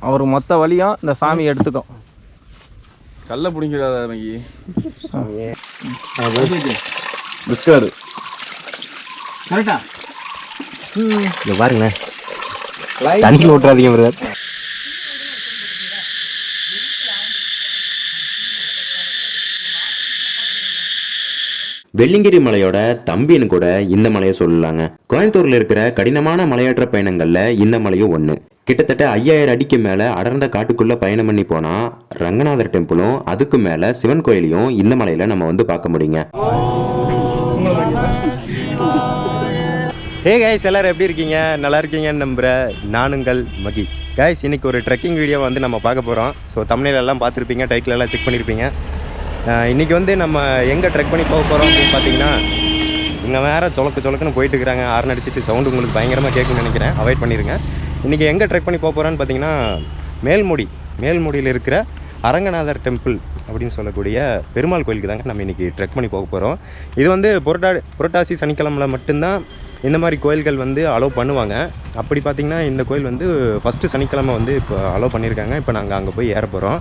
அவர் மொத்த வழியும் இந்த சாமி எடுத்துக்கும். கல்ல பிடிங்கிறாத மகி பிஸ்காரு கரெக்டா இங்க பாருங்க, தண்ணியில் விட்டுறாதீங்க பிரதர். வெள்ளிங்கிரி மலையோட தம்பின்னு கூட இந்த மலையை சொல்லலாங்க. கோயம்புத்தூர்ல இருக்கிற கடினமான மலையேற்ற பயணங்கள்ல இந்த மலையும் ஒண்ணு. கிட்டத்தட்ட 5000 அடிக்கு மேல அடர்ந்த காட்டுக்குள்ள பயணம் பண்ணி போனா ரங்கநாதர் டெம்பிளும் அதுக்கு மேல சிவன் கோயிலையும் இந்த மலையில நம்ம வந்து பார்க்க முடியுங்க. ஹே கைஸ், எல்லாரும் எப்படி இருக்கீங்க? நல்லா இருக்கீங்கன்னு நம்புகிறேன். நானுங்கள் மகி. கைஸ், இன்னைக்கு ஒரு ட்ரெக்கிங் வீடியோ வந்து நம்ம பார்க்க போகிறோம். ஸோ தம்ப்நெயில் எல்லாம் பார்த்துருப்பீங்க, டைட்டில் எல்லாம் செக் பண்ணியிருப்பீங்க. இன்றைக்கி வந்து நம்ம எங்கே ட்ரெக் பண்ணி போக போகிறோம் அப்படின்னு பார்த்தீங்கன்னா, இங்கே வேறு சொலக்குன்னு போயிட்டு இருக்கிறாங்க. ஹார்ன் அடிச்சுட்டு சவுண்டு உங்களுக்கு பயங்கரமாக கேட்குன்னு நினைக்கிறேன், அவாய்ட் பண்ணிடுங்க. இன்றைக்கி எங்கே ட்ரெக் பண்ணி போக போகிறோன்னு பார்த்தீங்கன்னா, மேல்முடியில் இருக்கிற அரங்கநாதர் டெம்பிள் அப்படின்னு சொல்லக்கூடிய பெருமாள் கோயிலுக்கு தாங்க நம்ம இன்றைக்கி ட்ரெக் பண்ணி போக போகிறோம். இது வந்து புரட்டாசி சனிக்கிழமையில் மட்டும்தான் இந்த மாதிரி கோயில்கள் வந்து அலோவ் பண்ணுவாங்க. அப்படி பார்த்திங்கன்னா இந்த கோயில் வந்து ஃபஸ்ட்டு சனிக்கிழமை வந்து இப்போ அலோவ் பண்ணியிருக்காங்க. இப்போ நாங்கள் அங்கே போய் ஏற போகிறோம்.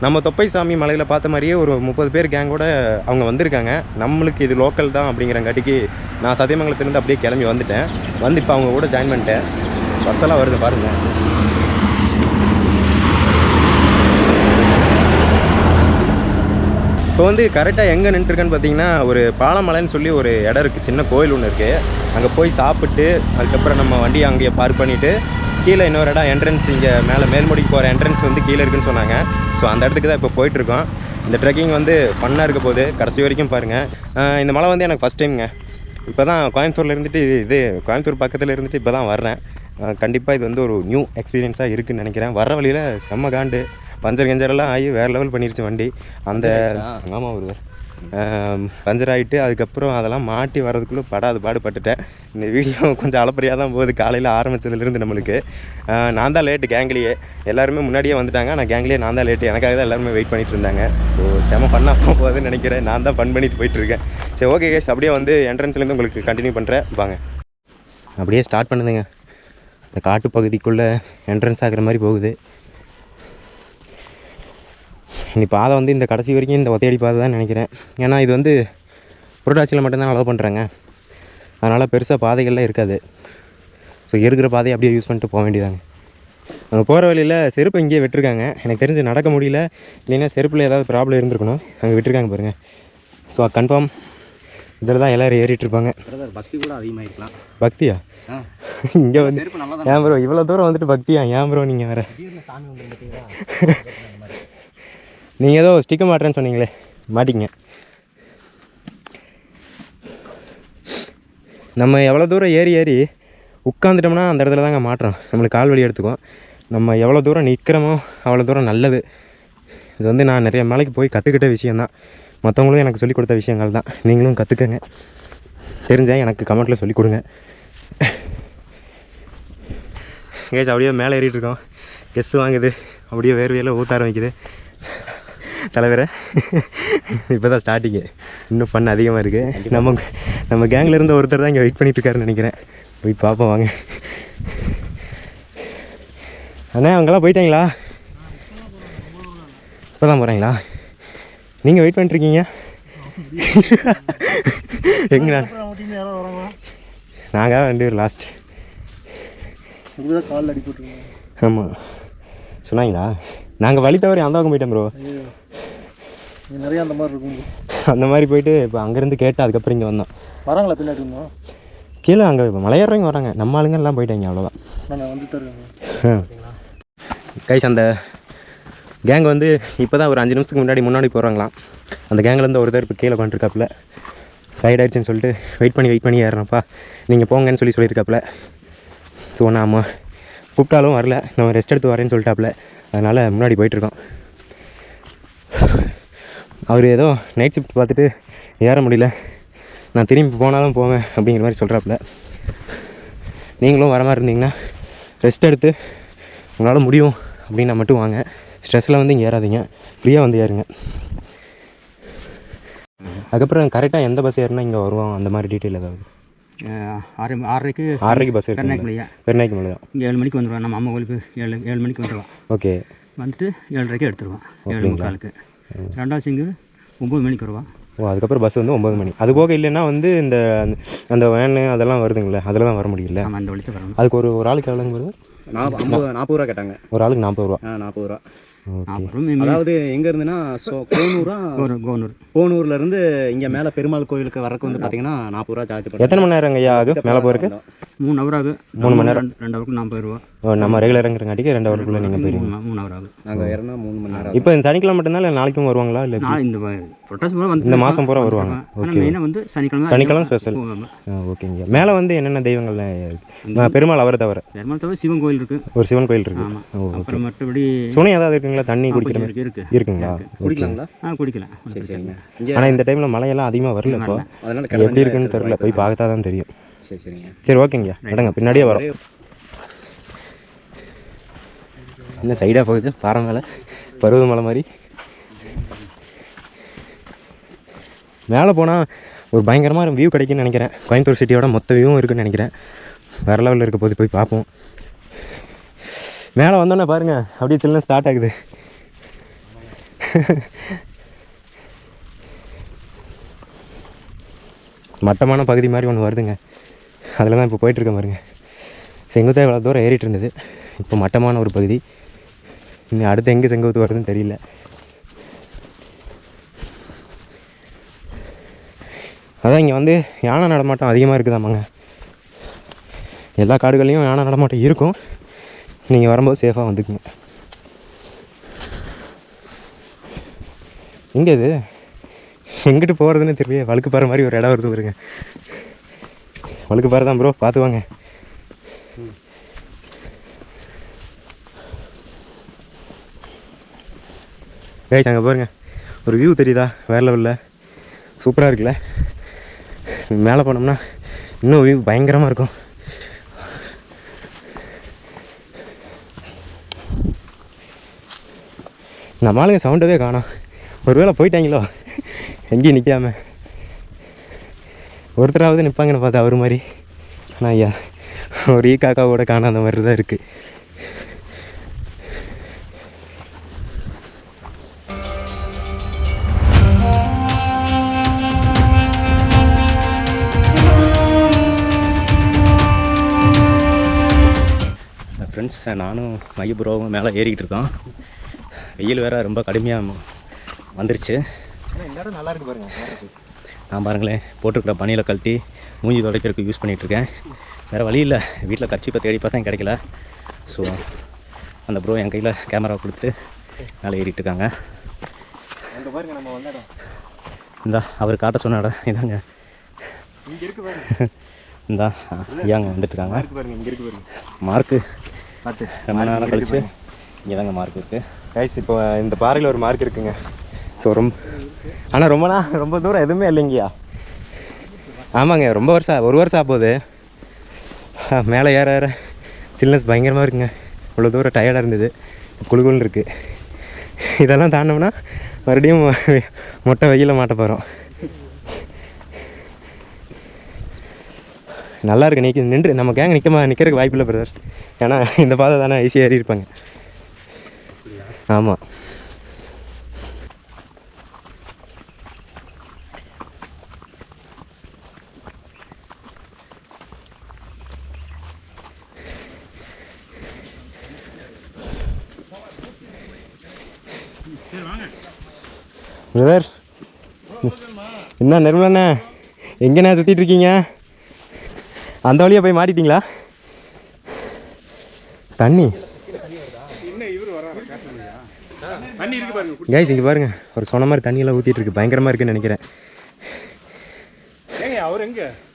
நம்ம தொப்பை சாமி மலையில் பார்த்த மாதிரியே ஒரு 30 பேர் கேங்கோட அவங்க வந்திருக்காங்க. நம்மளுக்கு இது லோக்கல் தான் அப்படிங்கிறங்காட்டிக்கு நான் சத்தியமங்கலத்துலேருந்து அப்படியே கிளம்பி வந்துட்டேன். வந்து இப்போ அவங்க கூட ஜாயின் பண்ணிட்டேன். பஸ்ஸெல்லாம் வருது பாருங்கள். இப்போ வந்து கரெக்டாக எங்கே நின்றுருக்கேன்னு பார்த்தீங்கன்னா, ஒரு பாலமலைன்னு சொல்லி ஒரு இடம் இருக்குது, சின்ன கோயில் ஒன்று இருக்குது. அங்கே போய் சாப்பிட்டு அதுக்கப்புறம் நம்ம வண்டியை அங்கேயே பார்க் பண்ணிவிட்டு கீழே இன்னொரு இடம் என்ட்ரன்ஸ், இங்கே மேலே மேல்முடிக்கு போகிற என்ட்ரன்ஸ் வந்து கீழே இருக்குதுன்னு சொன்னாங்க. ஸோ அந்த இடத்துக்கு தான் இப்போ போயிட்டுருக்கோம். இந்த ட்ரெக்கிங் வந்து ஃபன்னாக இருக்க போது, கடைசி வரைக்கும் பாருங்கள். இந்த மலை வந்து எனக்கு ஃபஸ்ட் டைமுங்க. இப்போ தான் கோயம்புத்தூரில் இருந்துட்டு கோயம்புத்தூர் பக்கத்தில் இருந்துட்டு இப்போ தான் வர்றேன். கண்டிப்பாக இது வந்து ஒரு நியூ எக்ஸ்பீரியன்ஸாக இருக்குதுன்னு நினைக்கிறேன். வர்ற வழியில் செம்ம காண்டு பஞ்சர் கஞ்சரெல்லாம் ஆகி வேறு லெவல் பண்ணிருச்சு வண்டி. அந்த ஆமாம் ஒரு பஞ்சர் ஆகிட்டு அதுக்கப்புறம் அதெல்லாம் மாட்டி வர்றதுக்குள்ளே பாடுபட்டுட்டேன். இந்த வீடியோ கொஞ்சம் அளப்பரியாக தான் போகுது. காலையில் ஆரம்பித்ததுலேருந்து நம்மளுக்கு நான் தான் லேட்டு. கேங்லேயே எல்லாருமே முன்னாடியே வந்துட்டாங்க. நான் கேங்லேயே நான் தான் லேட்டு. எனக்காக தான் எல்லாருமே வெயிட் பண்ணிகிட்டு இருந்தாங்க. ஸோ செம ஃபன்னாக போகுதுன்னு நினைக்கிறேன். நான் தான் ஃபன் பண்ணிட்டு போயிட்டுருக்கேன். சரி, ஓகே கேஸ், அப்படியே வந்து என்ட்ரன்ஸ்லேருந்து உங்களுக்கு கண்டினியூ பண்ணுறேன் வாங்க. அப்படியே ஸ்டார்ட் பண்ணுதுங்க. இந்த காட்டு பகுதிக்குள்ளே என்ட்ரன்ஸ் ஆகிற மாதிரி போகுது. இனி பாதை வந்து இந்த கடைசி வரைக்கும் இந்த ஒத்தையடி பாதை தான் நினைக்கிறேன். ஏன்னா இது வந்து புரட்டாசியில் மட்டும்தான் அலோவ் பண்ணுறாங்க. அதனால் பெருசாக பாதைகள்லாம் இருக்காது. ஸோ இருக்கிற பாதையை அப்படியே யூஸ் பண்ணிட்டு போக வேண்டியதாங்க. அங்கே போகிற வழியில் செருப்பு இங்கேயே விட்டுருக்காங்க. எனக்கு தெரிஞ்சு நடக்க முடியல, இல்லைன்னா செருப்பில் ஏதாவது ப்ராப்ளம் இருந்திருக்கணும். அங்கே விட்டுருக்காங்க பாருங்கள். ஸோ கன்ஃபார்ம் இதில் தான் எல்லோரும் ஏறிட்டுருப்பாங்க. பக்தி கூட அதிகமாகிருக்கலாம். பக்தியா? இங்கே வந்து ஏன் ப்ரோ இவ்வளோ தூரம் வந்துட்டு பக்தியா? ஏன் ப்ரோ நீங்கள் வேறு நீங்கள் ஏதோ ஸ்டிக்க மாட்டேன்னு சொன்னீங்களே, மாட்டிங்க. நம்ம எவ்வளோ தூரம் ஏறி உட்காந்துட்டோம்னா அந்த இடத்துல தாங்க மாட்டுறோம். நம்மளுக்கு கால் வலி எடுத்துக்கும். நம்ம எவ்வளோ தூரம் நிற்கிறோமோ அவ்வளோ தூரம் நல்லது. இது வந்து நான் நிறைய மலைக்கு போய் கற்றுக்கிட்ட விஷயந்தான். மற்றவங்களும் எனக்கு சொல்லிக் கொடுத்த விஷயங்கள் தான். நீங்களும் கற்றுக்கங்க. தெரிஞ்சால் எனக்கு கமெண்ட்டில் சொல்லிக் கொடுங்க. கேஸ் அப்படியே மேலே ஏறிட்டுருக்கோம். கெஸ்ஸு வாங்குது, அப்படியே வேர்வையில் ஊற்ற ஆரம்பிக்குது. தலைவரை இப்போ தான் ஸ்டார்டிங்கு, இன்னும் ஃபன் அதிகமாக இருக்குது. நம்ம கேங்கில் இருந்த ஒருத்தர் தான் இங்கே வெயிட் பண்ணிட்டுருக்காருன்னு நினைக்கிறேன். போய் பார்ப்போம் வாங்க. அண்ணா அவங்களாம் போயிட்டாங்களா? இப்போ தான் போகிறாங்களா? நீங்கள் வெயிட் பண்ணிட்டுருக்கீங்க எங்கண்ணா? நாங்கள் 2 பேர் லாஸ்ட். காலில் அடி போட்டுருங்க. ஆமாம் சொன்னாங்களா? நாங்கள் வழி தவறி அந்த பக்கம் போயிட்டோம் ப்ரோ. நிறையா அந்த மாதிரி இருக்கும். அந்த மாதிரி போயிட்டு இப்போ அங்கேருந்து கேட்டு அதுக்கப்புறம் இங்கே வந்தோம். வராங்களா பின்னாடி இருந்தோம்? கீழே அங்கே இப்போ மலையேறவங்க வராங்க. நம்ம ஆளுங்கெல்லாம் போயிட்டாங்க, அவ்வளோதான். நான் வந்து தருவேன் கைஸ். அந்த கேங் வந்து இப்போ தான் ஒரு 5 நிமிஷத்துக்கு முன்னாடி போகிறாங்களாம். அந்த கேங்லேருந்து ஒருத்தர் இப்போ கீழே உட்காந்துருக்காப்புல. டைட் ஆகிடுச்சின்னு சொல்லிட்டு வெயிட் பண்ணி ஏறணும்ப்பா, நீங்கள் போங்கன்னு சொல்லியிருக்காப்புல. ஸோ நாம் கூப்பிட்டாலும் வரல, நம்ம ரெஸ்ட் எடுத்து வரேன்னு சொல்லிட்டாப்புல. அதனால் முன்னாடி போயிட்டுருக்கோம். அவர் ஏதோ நைட் ஷிஃப்ட் பார்த்துட்டு ஏற முடியல, நான் திரும்பி போனாலும் போவேன் அப்படிங்கிற மாதிரி சொல்கிறாப்புல. நீங்களும் வர மாதிரி இருந்தீங்கன்னா ரெஸ்ட் எடுத்து உங்களால் முடியும் அப்படின்னா மட்டும் வாங்க. ஸ்ட்ரெஸ்ஸில் வந்து இங்கே ஏறாதீங்க, ஃப்ரீயாக வந்து ஏறுங்க. அதுக்கப்புறம் கரெக்டாக எந்த பஸ் ஏறினா இங்கே வருவோம் அந்த மாதிரி டீட்டெயில் ஏதாவது 6:30க்கு பஸ் இருக்கு. பெருநாய்க்கு மலை தான். இங்கே 7 மணிக்கு வந்துடுவான். நம்ம அம்மா கோயிலுக்கு 7 மணிக்கு வந்துடுவான். ஓகே. வந்துட்டு 7:30க்கு எடுத்துருவான். 7:45க்கு. ரெண்டாவது சிங்கு 9 மணிக்கு வருவான். ஓ, அதுக்கப்புறம் பஸ் வந்து 9 மணி. அது போக இல்லைன்னா வந்து இந்த அந்த வேனு அதெல்லாம் வருதுங்களே, அதில் தான் வர முடியல. ஆமாம், அந்த வழித்து வரணும். அதுக்கு ஒரு ஆளுக்கு எவ்வளோங்க வருது? 40 ரூபா கேட்டாங்க. ஒரு ஆளுக்கு 40 ரூபா. 40 ரூபா. ஓகே. அதாவது எங்கே இருந்துன்னா கோனூர்லேருந்து இங்கே மேலே பெருமாள் கோயிலுக்கு வரக்கு வந்து பார்த்தீங்கன்னா 40 ரூபா சார்ஜ் பண்ணுறோம். எத்தனை மணி நேரம் ஐயா ஆகும் மேலே போகிறதுக்கு? 3 ஹவர் ஆகும். 3 மணி நேரம். 2 ஹவருக்கு 40 ரூபா. ஓ, நம்ம ரெகுலருங்கிறங்காட்டிக்கு 2 ஹவருக்குள்ளே நீங்கள் போயிருங்க. 3 ஹவர் ஆகும். நாங்கள் இறந்தா 3 மணி நேரம். இப்போ இந்த சனிக்கிழமை மட்டும்தான் இல்லை நாளைக்கும் வருவாங்களா? இல்லை இந்த புரட்டாசி பூரா வந்து இந்த மாதம் பூரா வருவாங்க. ஓகே. மெயினாக வந்து சனிக்கிழமை ஸ்பெஷல். ஓகேங்க. மேலே வந்து என்னென்ன தெய்வங்கள்லாம்? பெருமாள் அவரை தவிர பெருமாள் தவிர சிவன் கோயில் இருக்குது. ஒரு சிவன் கோயில் இருக்குது. அப்புறம் மற்றபடி சுனை ஏதாவது இருக்குங்களா? தண்ணி குடிக்கிற மாதிரி இருக்குங்களா? குடிக்கலாங்களா? குடிக்கலாம். சரி, சரிங்க. ஆனால் இந்த டைமில் மழையெல்லாம் அதிகமாக வரல. இப்போ அதனால் எப்படி இருக்குன்னு தெரியல, போய் பார்த்தா தான் தெரியும். சரி, சரிங்க. சரி, ஓகேங்க. இடங்க பின்னாடியே வரோம். என்ன சைடாக போகுது பாறை மேலே, பருவமலை மாதிரி. மேலே போனால் ஒரு பயங்கரமாக வியூ கிடைக்குன்னு நினைக்கிறேன். கோயம்புத்தூர் சிட்டியோட மொத்த வியூவும் இருக்குன்னு நினைக்கிறேன். வேறு லெவலில் இருக்க போது போய் பார்ப்போம். மேலே வந்தோன்னே பாருங்கள், அப்படியே சில்லுன்னு ஸ்டார்ட் ஆகுது. மட்டமான பகுதி மாதிரி ஒன்று வருதுங்க. அதில் தான் இப்போ போயிட்டுருக்க பாருங்க. செங்குத்தாக இவ்வளோ தூரம் ஏறிட்டு இருந்தது, இப்போ மட்டமான ஒரு பகுதி. இன்னும் அடுத்து எங்கே செங்குத்து வருதுன்னு தெரியல. அதான் இங்கே வந்து யானை நடமாட்டம் அதிகமாக இருக்குதாமாங்க. எல்லா காடுகள்லையும் யானை நடமாட்டம் இருக்கும். நீங்கள் வரும்போது சேஃபாக வந்துக்குங்க. எங்கே இது? எங்கிட்டு போகிறதுன்னு தெரியல. வழுக்கு பாறை மாதிரி ஒரு இடம் வருது பாருங்க. வழுக்கு பாறை தான் ப்ரோ, பார்த்து வாங்க. கைஸ், அங்கே பாருங்க, ஒரு வியூ தெரியுதா? வேறு லெவலில் சூப்பராக இருக்குல்ல. மேலே போனோம்னா இன்னும் வியூ பயங்கரமாக இருக்கும். நம்ம ஆளுங்க சவுண்டவே காணோம். ஒரு வேளை போயிட்டாங்களோ எங்கேயும் நிற்காம. ஒருத்தராவது நிற்பாங்கன்னு பார்த்தா அவர் மாதிரி. ஆனால் ஐயா ஒரு காக்காவோட காணாத மாதிரி தான் இருக்குது. ஃப்ரெண்ட்ஸ், நானும் மையபுரோவும் மேலே ஏறிக்கிட்டு இருக்கோம். வெயில் வேறு ரொம்ப கடுமையாக வந்துருச்சு. நல்லா இருக்கு பாருங்க. நான் பாருங்களேன், போட்டிருக்கிற பனியில் கழட்டி மூஞ்சி துடைக்கிறதுக்கு யூஸ் பண்ணிகிட்ருக்கேன். வேறு வழி இல்லை, வீட்டில் கர்ச்சீப்பை தேடி பார்த்தா கிடைக்கல. ஸோ அந்த ப்ரோ என் கையில் கேமரா கொடுத்துட்டு மேலே ஏறிட்டு இருக்காங்க. இந்தா அவர் காட்ட சொன்ன இடம் இதாங்க. இந்தா ஐயாங்க வந்துட்டுருக்காங்க. மார்க்கு ரொம்ப நேரம் கழிச்சு இங்கே தாங்க மார்க் இருக்குது. கைஸ், இப்போ இந்த பாறையில் ஒரு மார்க் இருக்குங்க. ஸோ ஆனால் ரொம்ப தூரம் எதுவுமே இல்லைங்கய்யா. ஆமாங்க, ரொம்ப வருஷம், 1 வருஷம் ஆகுது. மேலே ஏற சில்னஸ் பயங்கரமாக இருக்குங்க. இவ்வளோ தூரம் டயர்டாக இருந்தது, குழுகுன்னு இருக்குது. இதெல்லாம் தாண்டோம்னா மறுபடியும் மொட்டை வெயிலில் மாட்ட போகிறோம். நல்லா இருக்கு. நின்று நம்ம கேங் நிற்கிறதுக்கு வாய்ப்பு இல்லை பிரதர். ஏன்னா இந்த பாதை தானே ஈஸியாக ஏறி இருப்பாங்க. ஆமாம். பிரதர், என்ன நிர்மலண்ணே, எங்கண்ணே சுற்றிட்டு இருக்கீங்க? அந்த வழியாக போய் மாட்டிட்டீங்களா? தண்ணி கைஸ், இங்கே பாருங்க, ஒரு சொன்ன மாதிரி தண்ணியெல்லாம் ஊற்றிட்டு இருக்கு. பயங்கரமாக இருக்குன்னு நினைக்கிறேன்.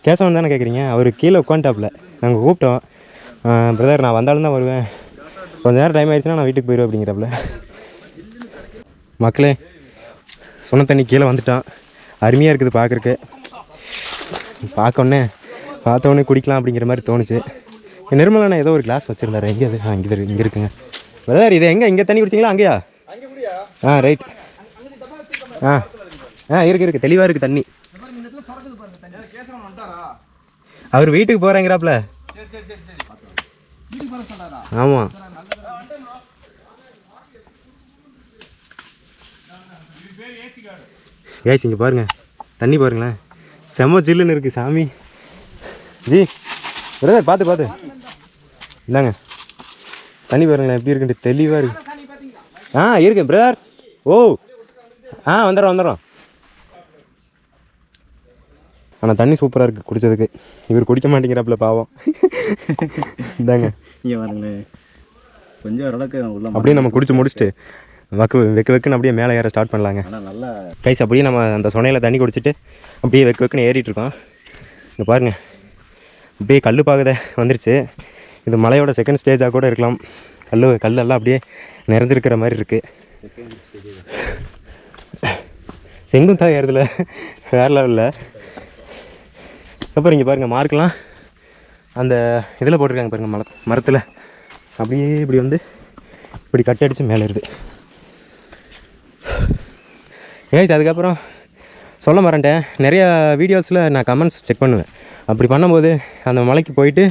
கேசவன் தானே கேட்குறீங்க? அவர் கீழே உட்காந்துட்டாப்புல. நாங்கள் கூப்பிட்டோம், பிரதர் நான் வந்தாலும் தான் வருவேன், கொஞ்சம் நேரம் டைம் ஆயிடுச்சுன்னா நான் வீட்டுக்கு போயிடுவேன் அப்படிங்கிறப்பல. மக்களே, சொன்ன தண்ணி கீழே வந்துட்டான். அருமையாக இருக்குது பார்க்குறக்கு. பார்த்தோன்னே குடிக்கலாம் அப்படிங்கிற மாதிரி தோணுச்சு. நிர்மலண்ணா ஏதோ ஒரு கிளாஸ் வச்சுருந்தாரு. எங்கே அது? இங்கே இருக்குங்க பிரதர். இது இங்கே தண்ணி குடிச்சிங்களா? அங்கேயா? ரைட். இருக்கு தெளிவாக இருக்குது தண்ணி. அவர் வீட்டுக்கு போகிறேங்கிறாப்புல. ஆமாம். ஏசி இங்கே பாருங்க, தண்ணி பாருங்களேன், செம்ம சில்லுன்னு இருக்குது சாமி. ஜி பிரதர் பார்த்து இந்தாங்க தண்ணி பாருங்களேன் எப்படி இருக்குன்ட்டு, தெளிவாக இருக்கு. இருக்கு பிரதர். ஓ வந்துடுறோம். ஆனால் தண்ணி சூப்பராக இருக்குது குடித்ததுக்கு. இவர் குடிக்க மாட்டேங்கிறாப்புல பாவம். இந்தாங்க இங்கே பாருங்களேன், கொஞ்சம் ஓரளவுக்கு உள்ள அப்படியே நம்ம குடிச்சு முடிச்சுட்டு வெக்குன்னு அப்படியே மேலே ஏற ஸ்டார்ட் பண்ணலாங்க. ஆனால் நல்லா கைஸ் அப்படியே நம்ம அந்த சொனையில் தண்ணி குடிச்சிட்டு அப்படியே வெக்குன்னு ஏறிட்டுருக்கோம். இங்கே பாருங்கள், அப்படியே கல் பாகுத வந்துருச்சு. இது மலையோட செகண்ட் ஸ்டேஜாக கூட இருக்கலாம். கல்லெல்லாம் அப்படியே நிறைஞ்சிருக்கிற மாதிரி இருக்குது. செங்குந்தா ஏறுதில்ல, வேறு லெவலில். அப்புறம் இங்கே பாருங்கள், மார்க்கெலாம் அந்த இதில் போட்டிருக்காங்க பாருங்கள், மரத்தில் அப்படியே இப்படி வந்து இப்படி கட்டடிச்சு மேலே ஏறுது. அதுக்கப்புறம் சொல்ல மறந்துட்டேன், நிறையா வீடியோஸில் நான் கமெண்ட்ஸ் செக் பண்ணுவேன். அப்படி பண்ணும்போது அந்த மலைக்கு போயிட்டு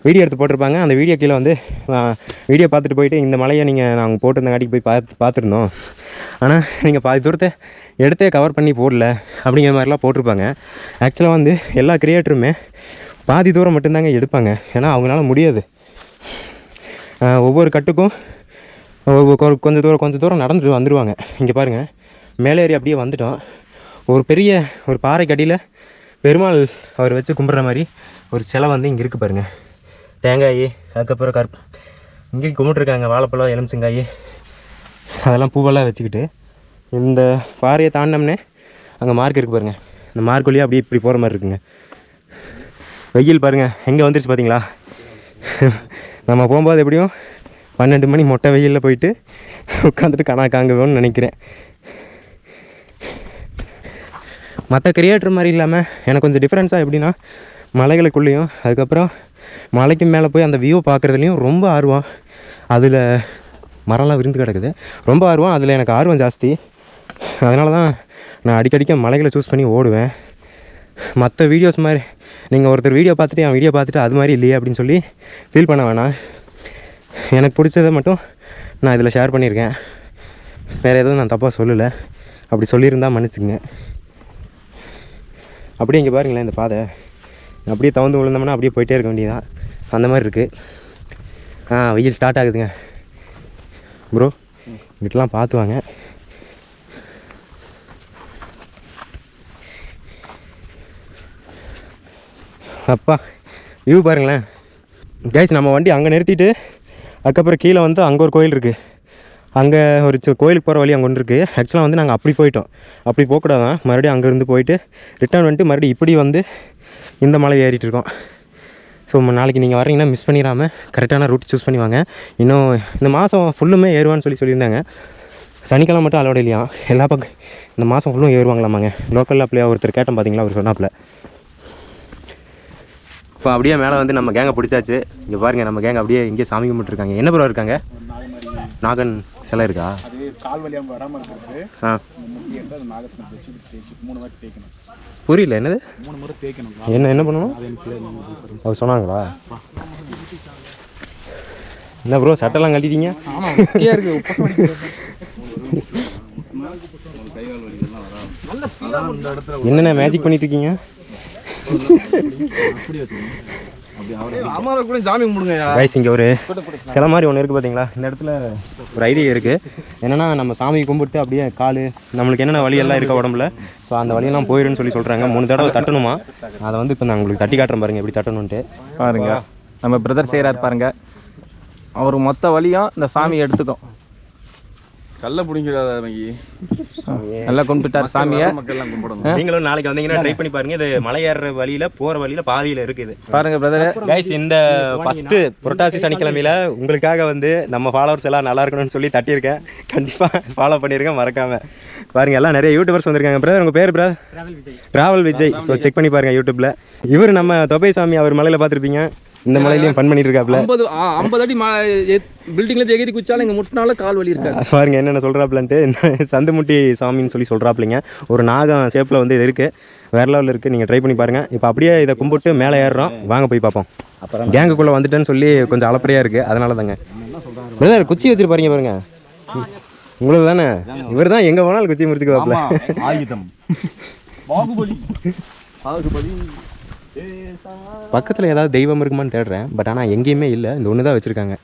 வீடியோ எடுத்து போட்டிருப்பாங்க. அந்த வீடியோ கீழே வந்து வீடியோ பார்த்துட்டு போயிட்டு இந்த மலையை நாங்கள் போட்டிருந்தங்காட்டிக்கு போய் பார்த்துருந்தோம், ஆனால் நீங்கள் பாதி தூரத்தை எடுத்தே கவர் பண்ணி போடல அப்படிங்கிற மாதிரிலாம் போட்டிருப்பாங்க. ஆக்சுவலாக வந்து எல்லா கிரியேட்டருமே பாதி தூரம் மட்டும்தாங்க எடுப்பாங்க, ஏன்னா அவங்களால முடியாது. ஒவ்வொரு கட்டுக்கும் கொஞ்சம் தூரம் நடந்துட்டு வந்துடுவாங்க. இங்கே பாருங்கள், மேலே ஏறி அப்படியே வந்துட்டோம். ஒரு பெரிய ஒரு பாறை கடியில் பெருமாள் அவர் வச்சு கும்பிட்ற மாதிரி ஒரு சிலை வந்து இங்கே இருக்குது பாருங்கள். தேங்காய், அதுக்கப்புறம் இங்கே கும்பிட்ருக்காங்க வாழைப்பழம், எலுமிச்சங்காய், அதெல்லாம் பூவெல்லாம் வச்சுக்கிட்டு. இந்த பாறையை தாண்டினோம்னே அங்கே மார்க் இருக்குது பாருங்கள். இந்த மார்க் வழியாக அப்படியே இப்படி போகிற மாதிரி இருக்குங்க. வெயில் பாருங்கள் எங்கே வந்துருச்சு பார்த்தீங்களா. நம்ம போகும்போது எப்படியும் 12 மணி மொட்டை வெயிலில் போயிட்டு உட்காந்துட்டு காங்குவோன்னு நினைக்கிறேன். மற்ற கிரியேட்டர் மாதிரி இல்லாமல் எனக்கு கொஞ்சம் டிஃப்ரென்ஸாக எப்படின்னா, மலைகளுக்குள்ளேயும் அதுக்கப்புறம் மலைக்கு மேலே போய் அந்த வியூவை பார்க்குறதுலையும் ரொம்ப ஆர்வம். அதில் மரம்லாம் விருந்து கிடக்குது, ரொம்ப ஆர்வம். அதில் எனக்கு ஆர்வம் ஜாஸ்தி. அதனால தான் நான் அடிக்கடிக்க மலைகளை சூஸ் பண்ணி ஓடுவேன். மற்ற வீடியோஸ் மாதிரி நீங்கள் ஒருத்தர் வீடியோ பார்த்துட்டு என் வீடியோ பார்த்துட்டு அது மாதிரி இல்லையே அப்படின்னு சொல்லி ஃபீல் பண்ண வேணாம். எனக்கு பிடிச்சதை மட்டும் நான் இதில் ஷேர் பண்ணியிருக்கேன். வேறு எதுவும் நான் தப்பாக சொல்லலை. அப்படி சொல்லியிருந்தால் மன்னிச்சுங்க. அப்படியே இங்கே பாருங்களேன், இந்த பாதை அப்படியே தவந்து விழுந்தோம்னா அப்படியே போயிட்டே இருக்க வேண்டியதான், அந்த மாதிரி இருக்குது. வெயில் ஸ்டார்ட் ஆகுதுங்க ப்ரோ, இங்கிட்டலாம் பார்த்து வாங்க. அப்பா வியூ பாருங்களேன் கைஸ். நம்ம வண்டி அங்கே நிறுத்திட்டு அதுக்கப்புறம் கீழே வந்து அங்கே ஒரு கோயில் இருக்குது. அங்கே ஒரு கோயிலுக்கு போகிற வழி அங்கே ஒன்று இருக்குது. ஆக்சுவலாக வந்து நாங்கள் அப்படி போயிட்டோம், அப்படி போகக்கூடாதான். மறுபடியும் அங்கேருந்து போயிட்டு ரிட்டர்ன் வந்துட்டு மறுபடியும் இப்படி வந்து இந்த மலை ஏறிட்டு இருக்கோம். ஸோ நாளைக்கு நீங்கள் வரீங்கன்னா மிஸ் பண்ணிடாமல் கரெக்டான ரூட் சூஸ் பண்ணி வாங்க. இன்னும் இந்த மாதம் ஃபுல்லுமே ஏறுவான்னு சொல்லியிருந்தாங்க. சனிக்கிழமை மட்டும் அலோட இல்லையா, எல்லா பக்கம் இந்த மாதம் ஃபுல்லும் ஏறுவாங்களாமாங்க. லோக்கலில் அப்படியே ஒருத்தர் கேட்டோம் பார்த்தீங்களா, அவர் சொன்னாப்பில். இப்போ அப்படியே மேலே வந்து நம்ம கேங்கை பிடிச்சாச்சு. இங்கே பாருங்கள், நம்ம கேங் அப்படியே இங்கே சாமி கும்பிட்டுருக்காங்க. என்ன ப்ரோ இருக்காங்க? நாகன் சிலை இருக்கா? புரியல, என்னது? என்ன பண்ணணும் அவர் சொன்னாங்களா? என்ன ப்ரோ சட்டெல்லாம் கட்டிட்டீங்க? என்னென்ன மேஜிக் பண்ணிட்டு இருக்கீங்க? இங்கே ஒரு சில மாதிரி ஒன்று இருக்குது பார்த்தீங்களா, இந்த இடத்துல ஒரு ஐடியா இருக்குது. என்னென்னா நம்ம சாமி கும்பிட்டு அப்படியே கால் நம்மளுக்கு என்னென்ன வழியெல்லாம் இருக்க உடம்புல, ஸோ அந்த வழியெல்லாம் போயிடுன்னு சொல்கிறாங்க. 3 தடவை தட்டணுமா. அதை வந்து இப்போ நான் உங்களுக்கு தட்டி காட்டுறேன் பாருங்கள் எப்படி தட்டணுன்ட்டு. பாருங்க நம்ம பிரதர் செய்கிறார் பாருங்க. அவர் மொத்த வழியும் இந்த சாமி எடுத்துக்கும். கல்ல பிடிங்கிறாத நல்லா கும்பிட்டார் சாமியை. நீங்களும் நாளைக்கு வந்தீங்கன்னா ட்ரை பண்ணி பாருங்க. இது மலை ஏறுற வழியில போற வழியில பாதியில இருக்குது பாருங்க பிரதர். கைஸ், இந்த ஃபர்ஸ்ட் புரட்டாசி சனிக்கிழமையில உங்களுக்காக வந்து நம்ம ஃபாலோவர்ஸ் எல்லாம் நல்லா இருக்கணும்னு சொல்லி தட்டியிருக்கேன். கண்டிப்பா ஃபாலோ பண்ணிருக்கேன் மறக்காம. பாருங்க எல்லாம் நிறைய யூடியூபர்ஸ் வந்திருக்காங்க. பிரதர் உங்க பேர்? டிராவல் விஜய். ஸோ செக் பண்ணி பாருங்க யூடியூப்ல. இவர் நம்ம தொபை சாமி அவர் மலையில பார்த்துருப்பீங்க. இந்த மலையிலையும் ஃபன் பண்ணிட்டு இருக்காப்ல. 50 அடி பில்டிங்ல எகிரி குச்சாலும் எங்கள் முட்டினால கால் வலி இருக்காது. பாருங்க என்னென்ன சொல்கிறாப்புலன்ட்டு. சந்துமுட்டி சாமின்னு சொல்லி சொல்கிறாப்புலிங்க. ஒரு நாகம் ஷேப்பில் வந்து இது இருக்குது, வேற லெவலில் இருக்குது. நீங்கள் ட்ரை பண்ணி பாருங்கள். இப்போ அப்படியே இதை கும்பிட்டு மேலே ஏறுறோம், வாங்க போய் பார்ப்போம். அப்புறம் கேங்குக்குள்ளே வந்துட்டேன்னு சொல்லி கொஞ்சம் அலப்பறையாக இருக்குது, அதனால தாங்க. பிரதர் குச்சி வச்சுருப்பாருங்க பாருங்க, உங்களுக்கு தானே. இவர் தான் எங்கே போனாலும் குச்சி முடிச்சுக்குவாப்புல. ஆயுதம் பாகுபலி. பக்கத்தில் ஏதாவது தெய்வம் இருக்குமான்னு தேடுறேன், பட் ஆனால் எங்கேயுமே இல்லை. இந்த ஒன்று தான் வச்சுருக்காங்க.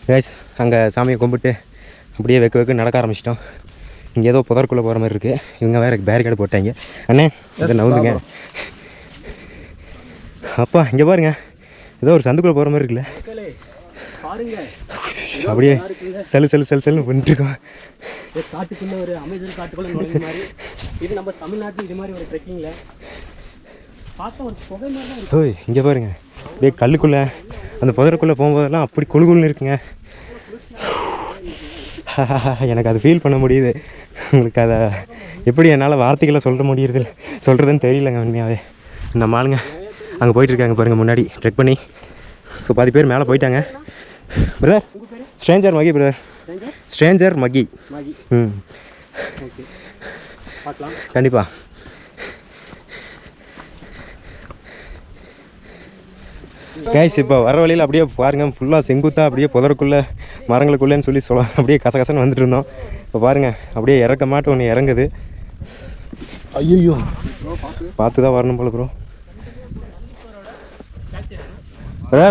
கைஸ் அங்கே சாமியை கும்பிட்டு அப்படியே வெக்கு நடக்க ஆரம்பிச்சிட்டோம். இங்கே ஏதோ புதற்குள்ளே போகிற மாதிரி இருக்குது. இவங்க வேறு பேரிகார்டு போட்டாங்க. அண்ணே இதை நவுந்துங்க. அப்பா இங்கே பாருங்க, ஏதோ ஒரு சந்துக்குள்ளே போகிற மாதிரி இருக்குல்ல. அப்படியே செல்லுன்னு பண்ணிட்டுருக்கோம். காட்டுக்குள்ளே ஒரு அமேசான் காட்டுக்குள்ளே நுழைஞ்ச மாதிரி இது நம்ம தமிழ்நாட்டில் இது மாதிரி ஒரு ட்ரெக்கிங்கில் பார்த்தா ஒரு புகை மாதிரி தான். ஓய் இங்கே பாருங்க, அப்படியே கல்லுக்குள்ளே அந்த புதருக்குள்ளே போகும்போதெல்லாம் அப்படி குழுகுள்னு இருக்குங்க. எனக்கு அது ஃபீல் பண்ண முடியுது. உங்களுக்கு அதை எப்படி என்னால் வார்த்தைகளை சொல்கிறதுன்னு தெரியலங்க உண்மையாகவே. நம்ம ஆளுங்க அங்கே போயிட்டுருக்காங்க பாருங்கள் முன்னாடி ட்ரெக் பண்ணி. ஸோ பாதி பேர் மேலே போயிட்டாங்க. பிரதர் ஸ்ட்ரேஞ்சர் மகி, பிரதர் ஸ்ட்ரேஞ்சர் மகி. ம் கண்டிப்பாக. கைஸ் இப்போ வர வழியில் அப்படியே பாருங்கள், ஃபுல்லாக செங்குத்தாக அப்படியே புதருக்குள்ளே மரங்களுக்குள்ளேன்னு சொல்லி அப்படியே கசகசன்னு வந்துட்டு இருந்தோம். இப்போ பாருங்கள் அப்படியே இறக்க மாட்டு ஒன்று இறங்குது. ஐயோ பார்த்து தான் வரணும் போல ப்ரோ.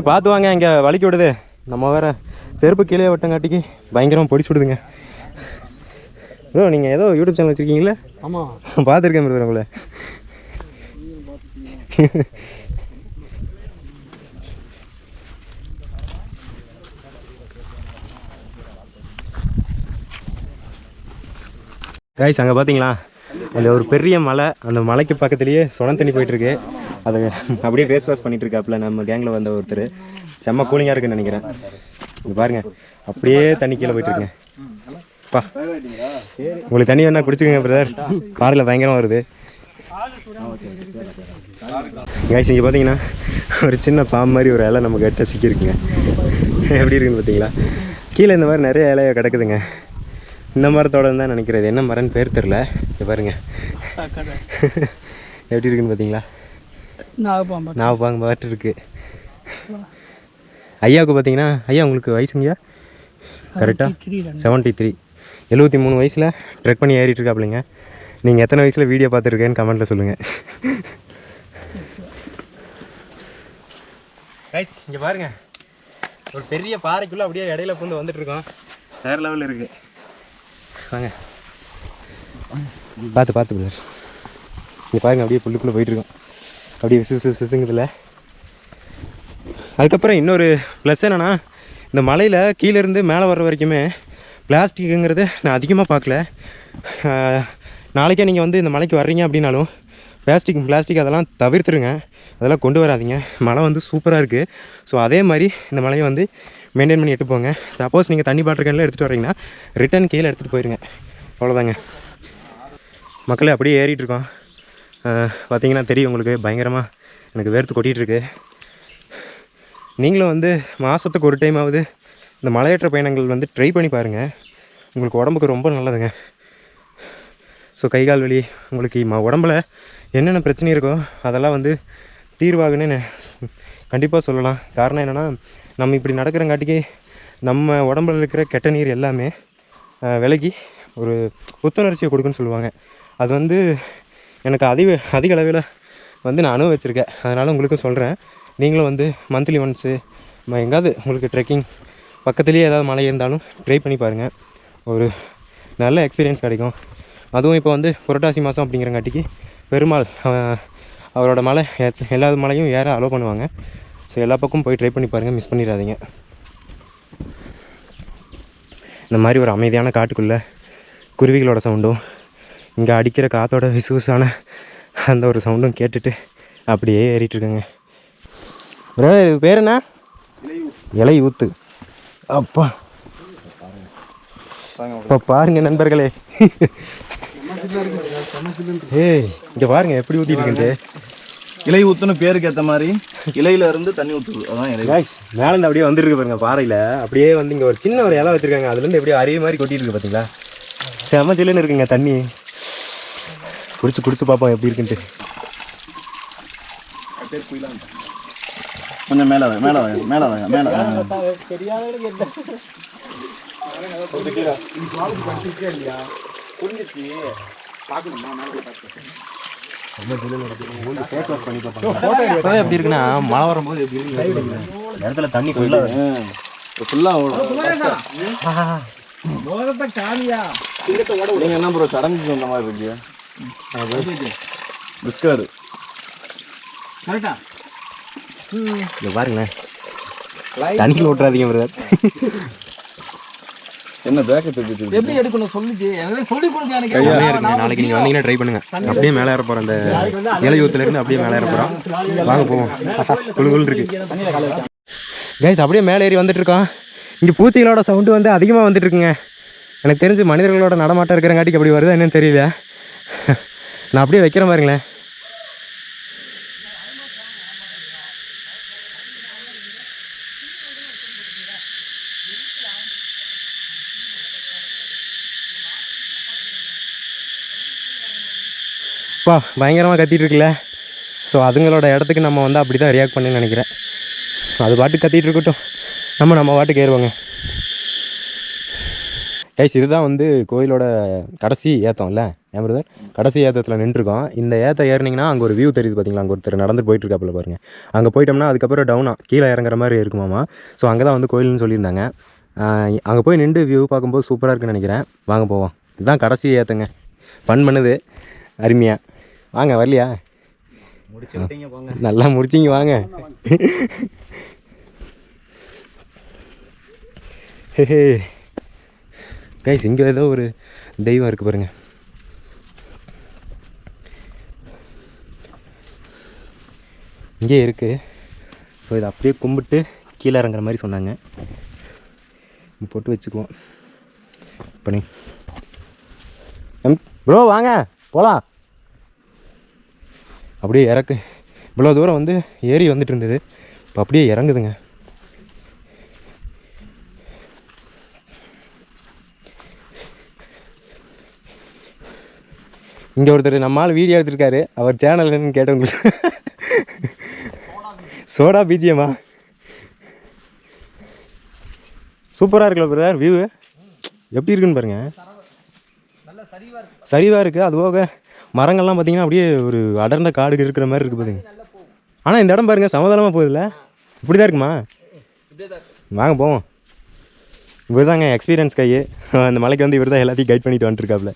பார்த்து வாங்க, இங்கே வலிக்கி விடுது. நம்ம வேறு செருப்பு கீழே விட்டங்காட்டிக்கு பயங்கரமாக பொடிச்சு விடுதுங்க. ப்ரோ நீங்கள் ஏதோ யூடியூப் சேனல் வச்சுருக்கீங்களே? ஆமாம் பார்த்துருக்கேன் ப்ரோ உங்களை. கைஸ் அங்கே பார்த்தீங்களா, அதில் ஒரு பெரிய மலை, அந்த மலைக்கு பக்கத்துலேயே சுனம் தண்ணி போயிட்டுருக்கு. அதை அப்படியே ஃபேஸ் வாஷ் பண்ணிகிட்டு இருக்காப்புல நம்ம கேங்கில் வந்த ஒருத்தர். செம்ம கூலிங்காக இருக்குன்னு நினைக்கிறேன். இது பாருங்கள் அப்படியே தண்ணி கீழே போயிட்டுருக்குங்க. பா உங்களுக்கு தண்ணி வேணா குடிச்சுக்கோங்க பிரதர், பாறையில் பயங்கரமாக வருது. கைஸ் இங்கே பார்த்தீங்கன்னா ஒரு சின்ன பாம்பு மாதிரி ஒரு இலை நமக்கு கிட்ட சிக்கியிருக்குங்க. எப்படி இருக்குன்னு பார்த்தீங்களா, கீழே இந்த மாதிரி நிறைய இலையை கிடக்குதுங்க. இந்த மரத்தோட தான் நினைக்கிறது, என்ன மரம்னு பேர் தெரில. இது பாருங்க எப்படி இருக்குன்னு பார்த்தீங்களா, நாகப்பாம்பு பாட்டு இருக்கு. ஐயாவுக்கு பார்த்தீங்கன்னா, ஐயா உங்களுக்கு வயசுங்கய்யா கரெக்டாக 73, 73 வயசில் ட்ரெக் பண்ணி ஏறிட்டு இருக்காப்பிள்ளைங்க. நீங்கள் எத்தனை வயசில் வீடியோ பார்த்துருக்கேன்னு கமெண்ட்டில் சொல்லுங்கள். கைஸ் இங்கே பாருங்கள், ஒரு பெரிய பாறைக்குள்ளே அப்படியே இடையில பூந்து வந்துட்டுருக்கோம். வேறு லெவலில் இருக்குது. வாங்க பார்த்து பிள்ளர். இங்கே பாருங்கள் அப்படியே புல்லுக்குள்ளே போயிட்டுருக்கோம். அப்படியே விசுங்குதில்ல. அதுக்கப்புறம் இன்னொரு ப்ளஸ் என்னென்னா, இந்த மலையில் கீழேருந்து மேலே வர்ற வரைக்குமே பிளாஸ்டிக்குங்கிறது நான் அதிகமாக பார்க்கல. நாளைக்கே நீங்கள் வந்து இந்த மலைக்கு வர்றீங்க அப்படின்னாலும் பிளாஸ்டிக் அதெல்லாம் தவிர்த்துருங்க, அதெல்லாம் கொண்டு வராதிங்க. மலை வந்து சூப்பராக இருக்குது. ஸோ அதே மாதிரி இந்த மலையை வந்து மெயின்டைன் பண்ணி எடுத்து போங்க. சப்போஸ் நீங்கள் தண்ணி பாட்டில் கேனில் எடுத்துகிட்டு வரீங்கன்னா ரிட்டன் கீழே எடுத்துகிட்டு போயிருங்க. அவ்வளோதாங்க மக்களே. அப்படியே ஏறிட்டுருக்கோம். பார்த்தீங்கன்னா தெரியும் உங்களுக்கு, பயங்கரமாக எனக்கு வேர்த்து கொட்டிகிட்ருக்கு. நீங்களும் வந்து மாதத்துக்கு ஒரு டைமாவது இந்த மலையேற்ற பயணங்கள் வந்து ட்ரை பண்ணி பாருங்கள். உங்களுக்கு உடம்புக்கு ரொம்ப நல்லதுங்க. ஸோ கை கால் வலி, உங்களுக்கு உடம்புல என்னென்ன பிரச்சனை இருக்கோ அதெல்லாம் வந்து தீர்வாகுன்னு கண்டிப்பாக சொல்லலாம். காரணம் என்னென்னா, நம்ம இப்படி நடக்கிறங்காட்டிக்கு நம்ம உடம்புல இருக்கிற கெட்ட நீர் எல்லாமே விலகி ஒரு புத்துணர்ச்சியை கொடுக்குன்னு சொல்லுவாங்க. அது வந்து எனக்கு அதிக அளவில் வந்து நான் அனுபவிச்சிருக்கேன். அதனால் உங்களுக்கும் சொல்கிறேன். நீங்களும் வந்து மந்த்லி ஒன்ஸு எங்காவது உங்களுக்கு ட்ரெக்கிங் பக்கத்துலேயே ஏதாவது மலை இருந்தாலும் ட்ரை பண்ணி பாருங்கள். ஒரு நல்ல எக்ஸ்பீரியன்ஸ் கிடைக்கும். அதுவும் இப்போ வந்து புரட்டாசி மாதம் அப்படிங்கிறங்காட்டிக்கு பெருமாள் அவரோட மலை எல்லா மலையும் ஏற அலோவ் பண்ணுவாங்க. ஸோ எல்லா பக்கமும் போய் ட்ரை பண்ணி பாருங்கள், மிஸ் பண்ணிடாதீங்க. இந்த மாதிரி ஒரு அமைதியான காட்டுக்குள்ளே குருவிகளோட சவுண்டும் இங்கே அடிக்கிற காற்றோட விசுவிசான அந்த ஒரு சவுண்டும் கேட்டுட்டு அப்படியே ஏறிட்டுருக்கேங்க. இது பேர் என்ன? இலை ஊத்து. அப்பா இப்போ பாருங்கள் நண்பர்களே, ஏய் இங்கே பாருங்க எப்படி ஊற்றிட்டு இருக்குது. இலை ஊத்துன பேருக்கு ஏற்ற மாதிரி இலையில இருந்து தண்ணி ஊற்றுது. அதான் இலை. கைஸ் மேலேருந்து அப்படியே வந்துருக்கு பாருங்க பாறையில். அப்படியே வந்து இங்கே ஒரு சின்ன ஒரு இலை வச்சுருக்காங்க. அதுலேருந்து எப்படியே அருவி மாதிரி கொட்டிட்டு இருக்கு பார்த்தீங்களா. செம ஜில்லுன்னு இருக்குங்க தண்ணி. குடிச்சு பார்ப்போம் எப்படி இருக்குன்ட்டு. கொஞ்சம் மேலே மேலே எப்படி இருக்குன்னா மழை வரும்போது எப்படி இருக்கு இடத்துல தண்ணி நீங்க என்ன ப்ரோ சடங்குக்கு வந்த மாதிரி இருக்கு. பிஸ்கர் இங்கே பாருங்களேன் தண்ணியில் விட்டுறாதீங்க பிரதர். என்ன பேக்கை தூக்கிட்டு எப்படி எடுக்கணும் சொல்லிச்சு சொல்லி கொடுங்க எனக்கு. நாளைக்கு நீங்கள் வந்தீங்கன்னா ட்ரை பண்ணுங்க. அப்படியே மேலே ஏற போகிறோம். அந்த இலையூத்துலேருந்து அப்படியே மேலே ஏற போகிறோம். வாங்க போவோம். குழுகுள் இருக்கு கைஸ். அப்படியே மேலே ஏறி வந்துட்டு இருக்கோம். இங்கே பூச்சிகளோட சவுண்டு வந்து அதிகமாக வந்துட்டு இருக்குங்க. எனக்கு தெரிஞ்சு மனிதர்களோட நடமாட்டம் இருக்கிறங்காட்டிக்கு அப்படி வருதா என்னன்னு தெரியல. நான் அப்படியே வைக்கிறேன் பாருங்களேன். பா பயங்கரமாக கத்திட்டு இருக்குல்ல. ஸோ அதுங்களோட இடத்துக்கு நம்ம வந்து அப்படி தான் ரியாக்ட் பண்ணுன்னு நினைக்கிறேன். அது பாட்டுக்கு கத்திட்டு இருக்கட்டும், நம்ம பாட்டுக்கு ஏறுவாங்க. கைஸ் இதுதான் வந்து கோயிலோட கடைசி ஏற்றம்ல ஏன் பிரதர். கடைசி ஏற்றத்தில் நின்றுருக்கோம். இந்த ஏற்ற ஏறினீங்கன்னா அங்கே ஒரு வியூ தெரியுது பார்த்தீங்களா. அங்கே ஒருத்தர் நடந்துட்டு போயிட்டுருக்காப்புல பாருங்கள். அங்கே போயிட்டோம்னா அதுக்கப்புறம் டவுனாக கீழே இறங்குற மாதிரி இருக்குமாமா. ஸோ அங்கே தான் வந்து கோயில்னு சொல்லியிருந்தாங்க. அங்கே போய் நின்று வியூ பார்க்கும்போது சூப்பராக இருக்குன்னு நினைக்கிறேன். வாங்க போவோம். இதுதான் கடைசி ஏற்றங்க. ஃபன் பண்ணுது அருமையாக. வாங்க வரலையா? நல்லா முடிச்சிங்க வாங்க. கைஸ் இங்கே ஏதோ ஒரு தெய்வம் இருக்குது பாருங்கள். இங்கே இருக்குது. ஸோ இதை அப்படியே கும்பிட்டு கீழே இறங்குற மாதிரி சொன்னாங்க. போட்டு வச்சுக்குவோம் பண்ணி. ப்ரோ வாங்க போகலாம். அப்படியே இறக்கு. இவ்வளோ தூரம் வந்து ஏறி வந்துட்டு இருந்தது, இப்போ அப்படியே இறங்குதுங்க. இங்கே ஒருத்தர் நம்மால் வீடியோ எடுத்துருக்காரு. அவர் சேனல் என்னன்னு கேட்டவங்களுக்கு சோடா பிஜிஎம்மா சூப்பராக இருக்குல்ல பிரதர். வியூ எப்படி இருக்குன்னு பாருங்கள். சரிவாக இருக்குது. அது போக மரங்கள்லாம் பார்த்தீங்கன்னா அப்படியே ஒரு அடர்ந்த காடு இருக்கிற மாதிரி இருக்குது பாருங்க. ஆனால் இந்த இடம் பாருங்கள் சமதளமாக போகுதுல்ல. இப்படி தான் இருக்குமா? வாங்க போவோம். இவர் தாங்க எக்ஸ்பீரியன்ஸ் கையே. அந்த மலைக்கு வந்து இவர் தான் எல்லாத்தையும் கைட் பண்ணிட்டு வந்துட்டுருக்காப்புல.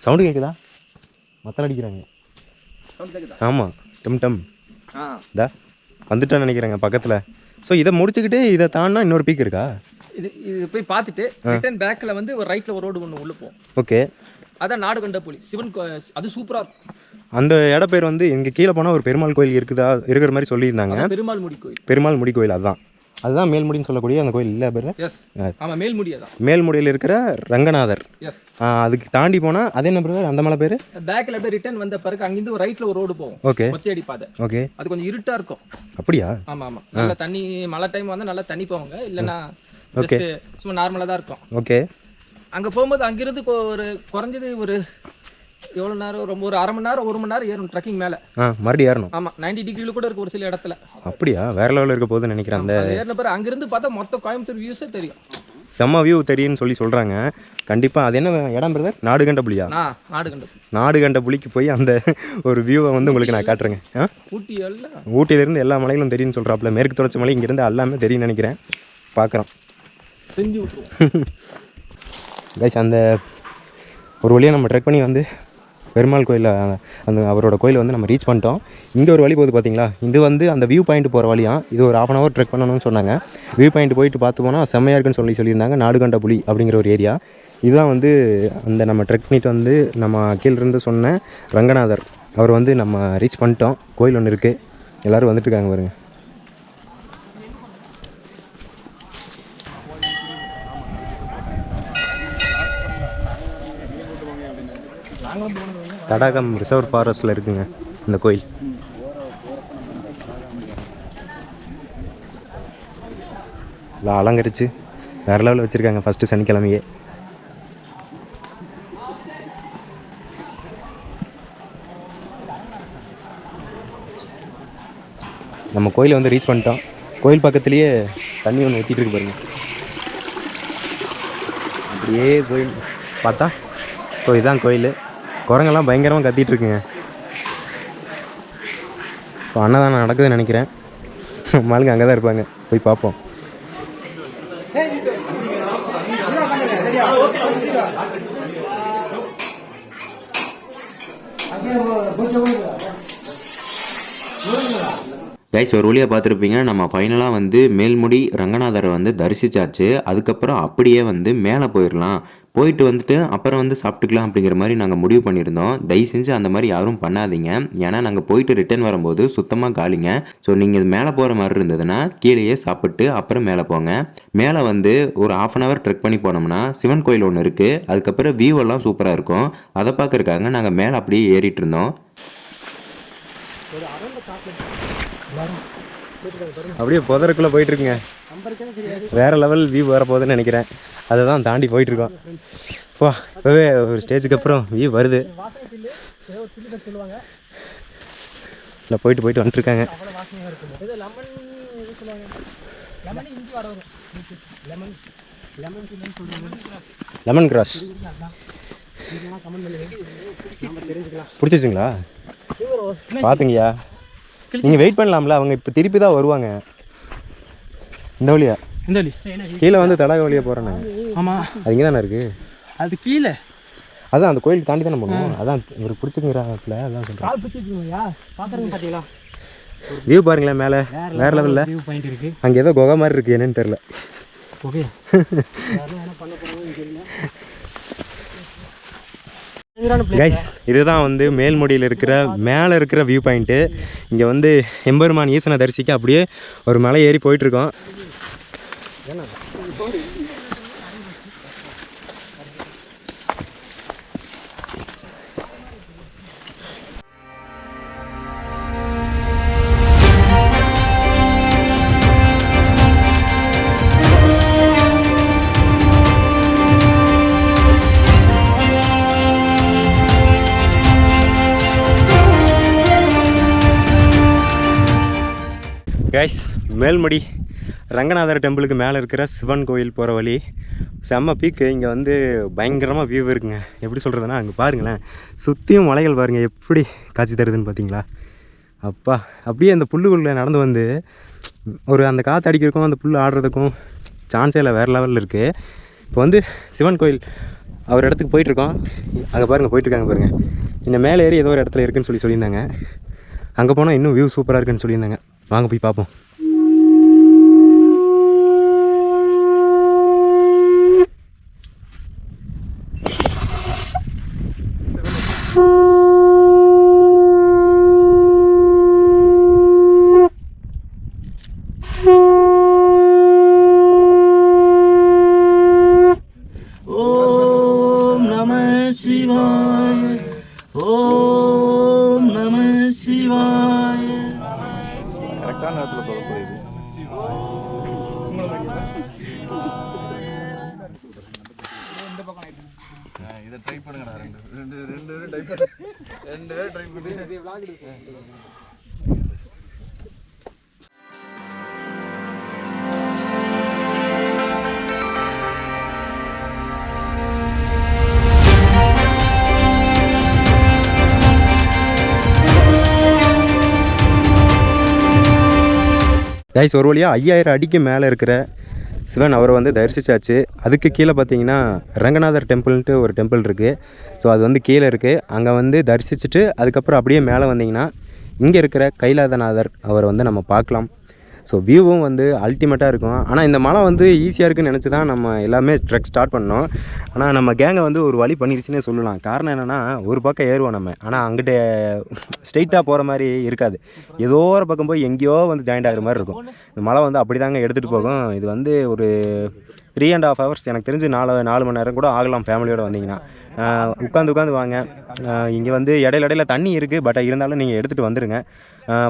சவுண்டு கேட்குதா? மத்தள அடிக்கிறாங்க. ஆமாம் டம் டம் இதா வந்துட்டான்னு நினைக்கிறேங்க பக்கத்தில். ஸோ இதை முடிச்சுக்கிட்டு இதை தாண்டினா இன்னொரு பீக் இருக்கா? இது போய் பார்த்துட்டு ரிட்டர்ன் பேக்கில் வந்து ஒரு ரைட்டில் ஒரு ரோடு ஒன்று உள்ளே போகும். ஓகே அதான் நாடு கண்ட புலி சிவன் அது சூப்பராக இருக்கும். அந்த இட பேர் வந்து இங்கே கீழே போனால் ஒரு பெருமாள் கோயில் இருக்குதா இருக்கிற மாதிரி சொல்லியிருந்தாங்க. பெருமாள் முடி கோயில். பெருமாள் முடி கோயில் அதுதான் மேல்முடின்னு சொல்லக்கூடிய அந்த கோயில் இல்லை பேர்? எஸ் ஆமாம் மேல்முடி. அதான் மேல்முடியில் இருக்கிற ரங்கநாதர். எஸ் அதுக்கு தாண்டி போனால் அது என்ன பிரதர் அந்த மலை பேர்? பேக்கில் அப்படியே ரிட்டர்ன் வந்த பிறகு அங்கேருந்து ஒரு ரைட்டில் ஒரு ரோடு போகும். ஓகே ஒத்தையடி பாதை. ஓகே அது கொஞ்சம் இருட்டாக இருக்கும். அப்படியா? ஆமாம் ஆமாம். நல்ல தண்ணி மழை டைம் வந்து நல்லா தண்ணி போவாங்க. இல்லைன்னா ஓகே சும்மா நார்மலாக தான் இருக்கும். ஓகே அங்கே போகும்போது அங்கிருந்து ஒரு குறைஞ்சது ஒரு எவ்வளோ நேரம், ரொம்ப ஒரு அரை மணி நேரம் 1 மணி நேரம் ஏறணும் ட்ரெக்கிங் மேலே. மறுபடியும் ஏறணும். ஆமாம் 90 டிகிரியில் கூட இருக்கு ஒரு சில இடத்துல. அப்படியா? வேற லெவலில் இருக்க போகுதுன்னு நினைக்கிறேன். அந்த ஏறின பிறகு அங்கிருந்து பார்த்தா மொத்த கோயம்புத்தூர் வியூஸே தெரியும். செம்ம வியூ தெரியும்னு சொல்கிறாங்க. கண்டிப்பாக அது என்ன இடம் பிரதர்? நாடு கண்ட புலியா? நாடு கண்ட புலிக்கு போய் அந்த ஒரு வியூவை வந்து உங்களுக்கு நான் காட்டுறேங்க. ஊட்டியிலேருந்து எல்லா மலைகளும் தெரியும்னு சொல்கிறாப்புல. மேற்கு தொடர்ச்சி மலை இங்கேருந்து எல்லாமே தெரியும்னு நினைக்கிறேன். பார்க்குறோம் செஞ்சு விட்டுருவோம் கைஸ். அந்த ஒரு வழியாக நம்ம ட்ரெக் பண்ணி வந்து பெருமாள் கோயிலில் அந்த அவரோட கோயில் வந்து நம்ம ரீச் பண்ணிட்டோம். இங்கே ஒரு வழி போகுது பார்த்தீங்களா. இது வந்து அந்த வியூ பாயிண்ட் போகிற வழியாக. இது ஒரு 1/2 hour ட்ரெக் பண்ணணும்னு சொன்னாங்க. வியூ பாயிண்ட் போயிட்டு பார்த்து போனால் செம்மையாக இருக்குன்னு சொல்லியிருந்தாங்க. நாடு கண்ட புலி அப்படிங்கிற ஒரு ஏரியா. இதுதான் வந்து அந்த நம்ம ட்ரெக் பண்ணிட்டு வந்து நம்ம கீழிருந்து சொன்ன ரங்கநாதர் அவர் வந்து நம்ம ரீச் பண்ணிட்டோம். கோயில் ஒன்று இருக்குது. எல்லோரும் வந்துட்டுருக்காங்க பாருங்க. தடாகம் ரிசர்வ் ஃபாரஸ்ட்டில் இருக்குங்க இந்த கோயில். எல்லாம் அலங்கரித்து வேறு லெவலில் வச்சுருக்காங்க ஃபஸ்ட்டு சனிக்கிழமையே. நம்ம கோயிலை வந்து ரீச் பண்ணிட்டோம். கோயில் பக்கத்துலேயே தண்ணி ஒன்று ஊற்றிட்டு இருக்கு பாருங்க. அப்படியே கோயில் பார்த்தா இதுதான் கோயில். குரங்கெல்லாம் பயங்கரமாக கத்திட்டு இருக்குங்க. இப்போ அன்னதானம் நடக்குதுன்னு நினைக்கிறேன். மாளுங்க அங்கே தான் இருப்பாங்க, போய் பார்ப்போம். கைஸ், ஒரு வழியாக பார்த்துருப்பீங்க. நம்ம ஃபைனலாக வந்து மேல்முடி ரங்கநாதரை வந்து தரிசிச்சாச்சு. அதுக்கப்புறம் அப்படியே வந்து மேலே போயிடலாம், போயிட்டு வந்துட்டு அப்புறம் வந்து சாப்பிட்டுக்கலாம் அப்படிங்கிற மாதிரி நாங்கள் முடிவு பண்ணியிருந்தோம். தயவு செஞ்சு அந்த மாதிரி யாரும் பண்ணாதீங்க. ஏன்னா நாங்கள் போயிட்டு ரிட்டர்ன் வரும்போது சுத்தமாக காலிங்க. ஸோ நீங்கள் மேலே போகிற மாதிரி இருந்ததுன்னா கீழேயே சாப்பிட்டு அப்புறம் மேலே போங்க. மேலே வந்து ஒரு 1/2 hour ட்ரெக் பண்ணி போனோம்னா சிவன் கோயில் ஒன்று இருக்குது. அதுக்கப்புறம் வியூ எல்லாம் சூப்பராக இருக்கும். அதை பார்க்கறக்காக நாங்கள் மேலே அப்படியே ஏறிட்டு இருந்தோம். அப்படியே புதருக்குள்ளே போயிட்டுருக்குங்க. வேறு லெவல் வியூ வர போகுதுன்னு நினைக்கிறேன். அதை தான் தாண்டி போயிட்டுருக்கோம். வா, இப்போவே ஒரு ஸ்டேஜுக்கு அப்புறம் வியூ வருது. இல்லை போயிட்டு வந்துட்டுருக்காங்க. Lemon grass பிடிச்சிருச்சுங்களா? பார்த்துங்கய்யா, நீங்கள் வெயிட் பண்ணலாம்ல. அவங்க இப்போ திருப்பி தான் வருவாங்க. இந்த வழியா கீழே வந்து தடாக வழியாக போகிறேண்ணே. ஆமாம், அது இங்கே தானே இருக்குது. அது கீழே அதான் அந்த கோயிலுக்கு தாண்டி தானே போகணும். அதான் இவர் பிடிச்சிங்கிறாப்புல, அதான் சொல்கிறேன். பார்த்தீங்களா வியூ பாருங்களேன் மேலே, வேறு லெவலில் வியூ பாயிண்ட் இருக்குது. அங்கே ஏதோ குகை மாதிரி இருக்குது, என்னன்னு தெரில. ஓகே, கைஸ், இதுதான் வந்து மேல்முடியில் இருக்கிற மேலே இருக்கிற வியூ பாயிண்ட்டு. இங்கே வந்து எம்பெருமான் ஈசனை தரிசிக்க அப்படியே ஒரு மலை ஏறி போயிட்டுருக்கோம். கைஸ், மேல்முடி ரங்கநாதர் டெம்பிளுக்கு மேலே இருக்கிற சிவன் கோயில் போகிற வழி செம்ம பீக்கு. இங்கே வந்து பயங்கரமாக வியூ இருக்குங்க. எப்படி சொல்கிறதுனா, அங்கே பாருங்களேன், சுற்றியும் மலைகள் பாருங்கள் எப்படி காட்சி தருதுன்னு பார்த்தீங்களா? அப்பா, அப்படியே அந்த புல்லுக்குள்ளே நடந்து வந்து ஒரு அந்த காற்று அடிக்கிறதுக்கும் அந்த புல் ஆடுறதுக்கும் சான்ஸே இல்லை, வேறு லெவலில் இருக்குது. இப்போ வந்து சிவன் கோயில் அவர் இடத்துக்கு போயிட்டுருக்கோம். அங்கே பாருங்கள், போயிட்டுருக்காங்க பாருங்கள். இந்த மேலே ஏறி ஏதோ ஒரு இடத்துல இருக்குதுன்னு சொல்லியிருந்தாங்க. அங்கே போனால் இன்னும் வியூ சூப்பராக இருக்குன்னு சொல்லியிருந்தாங்க. வாங்க போய் பார்ப்போம். ஓம் நம சிவாய, ஓம் நம சிவாய. கரெக்டான நேரத்தில் சொல்லக்கூடியது. இதை ட்ரை பண்ணுங்கடா. ரெண்டு ட்ரை பண்ணி. கைஸ், ஒரு வழியாக 5000 அடிக்கு மேலே இருக்கிற சிவன் அவரை வந்து தரிசிச்சாச்சு. அதுக்கு கீழே பார்த்தீங்கன்னா ரங்கநாதர் டெம்பிள்ன்ட்டு ஒரு டெம்பிள் இருக்குது. ஸோ அது வந்து கீழே இருக்குது. அங்கே வந்து தரிசிச்சுட்டு அதுக்கப்புறம் அப்படியே மேலே வந்தீங்கன்னா இங்கே இருக்கிற கைலாதநாதர் அவரை வந்து நம்ம பார்க்கலாம். ஸோ வியூவும் வந்து அல்டிமேட்டாக இருக்கும். ஆனால் இந்த மலை வந்து ஈஸியாக இருக்குன்னு நினச்சி தான் நம்ம எல்லாமே ட்ரெக் ஸ்டார்ட் பண்ணோம். ஆனால் நம்ம கேங்கை வந்து ஒரு வழி பண்ணிடுச்சுன்னே சொல்லலாம். காரணம் என்னென்னா, ஒரு பக்கம் ஏறுவோம் நம்ம, ஆனால் அங்கிட்ட ஸ்ட்ரெயிட்டாக போகிற மாதிரி இருக்காது. ஏதோ ஒரு பக்கம் போய் எங்கேயோ வந்து ஜாயிண்ட் ஆகிற மாதிரி இருக்கும். இந்த மலை வந்து அப்படி தாங்க எடுத்துகிட்டு போகும். இது வந்து ஒரு 3.5 hours எனக்கு தெரிஞ்சு 4 மணி நேரம் கூட ஆகலாம் ஃபேமிலியோடு வந்தீங்கன்னா. உட்காந்து வாங்க. இங்கே வந்து இடையில தண்ணி இருக்குது, பட் இருந்தாலும் நீங்கள் எடுத்துகிட்டு வந்துடுங்க.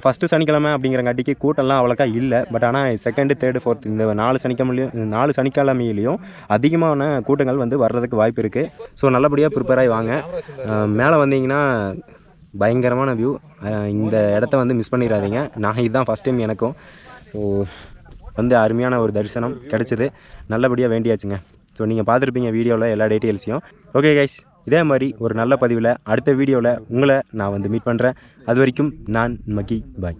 ஃபஸ்ட்டு சனிக்கிழமை அப்படிங்கிறங்காட்டிக்கு கூட்டம்லாம் அவ்வளோக்கா இல்லை. பட் ஆனால் 2nd 3rd 4th இந்த 4 சனிக்கிழமையிலையும் அதிகமான கூட்டங்கள் வந்து வர்றதுக்கு வாய்ப்பு இருக்குது. ஸோ நல்லபடியாக ப்ரிப்பேர் ஆகி வாங்க. மேலே வந்தீங்கன்னா பயங்கரமான வியூ. இந்த இடத்த வந்து மிஸ் பண்ணிடாதீங்க. நான் இதுதான் ஃபஸ்ட் டைம் எனக்கும். ஸோ வந்து அருமையான ஒரு தரிசனம் கிடச்சிது. நல்லபடியாக வேண்டியாச்சுங்க. ஸோ நீங்கள் பார்த்துருப்பீங்க வீடியோவில் எல்லா டீட்டெயில்ஸையும். ஓகே கைஸ், இதே மாதிரி ஒரு நல்ல பதிவில் அடுத்த வீடியோவில் உங்களை நான் வந்து மீட் பண்ணுறேன். அது வரைக்கும் நான் மகி பாய்.